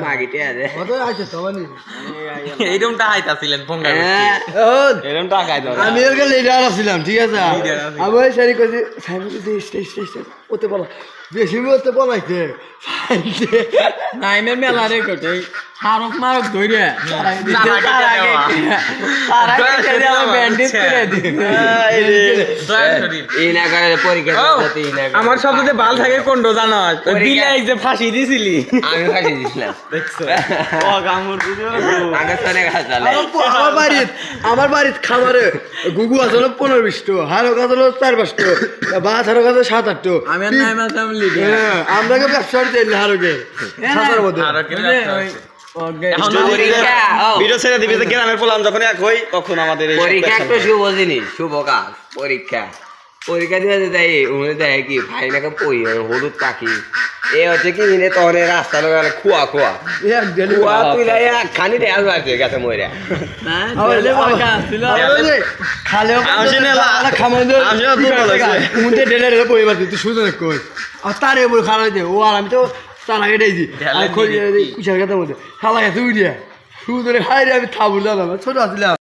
মাগিতে আছে কত আছে তবানি এইরকম টাকাইতাছিলেন ফোঙ্গা এরকম টাকাই দাও আমি এর লিডার আছিলাম ঠিক আছে Leader আছিলেন। আমি ওই সারি কইছি ফ্যামিলি ওতে বলা বেশি ওতে বলাইছে নাইমের মেলা রে কোটে হারক মারক ধইরে ব্যান্ডেজ করে দিই এই না করে পরীক্ষা দিতে এই না করে। আমার সবচেয়ে ভাল থাকে কোনটো জানো বিলাই যে ফাঁসি দিছিলি আমি ফাঁসি দিছিলাম পাকিস্তানে কাজ চলে আমার বাড়ির খাবারে গুগু আছে 15-20 হারক আছে 4-5 ভাত হারক আছে 7-8 আমি নাইম আসাম লিডার হ্যাঁ আমরাকে ব্যবসা দিই হারকে সাতার মধ্যে আর কি এখন পরীক্ষা ভিডিও ছেড়ে দিবি যে গ্রামের পোলাম যখন এক হই তখন আমাদের এই পরীক্ষা একটা শুভ জিনিস শুভ কাজ পরীক্ষা পরীক্ষা দিয়ে দেয় উনি দেয় কি ভাই নাকি পই হলুদ পাখি এ হচ্ছে কি মিনে তখন রাস্তা লোক খুয়া খুয়া এক গেলি খুয়া তুই খানি দেয়াল মারছে গেছে মরে খালেও খামার উমতে ডেলে ডেলে পরিবার তুই শুধু কই আর তারে বল খারাপ দে ও আর আমি তো তার আগে দেইছি আর খোঁজ কুশার কথা মধ্যে খালা গেছে উড়িয়া শুধু খাই রে আমি থাবুলাম ছোট আসলাম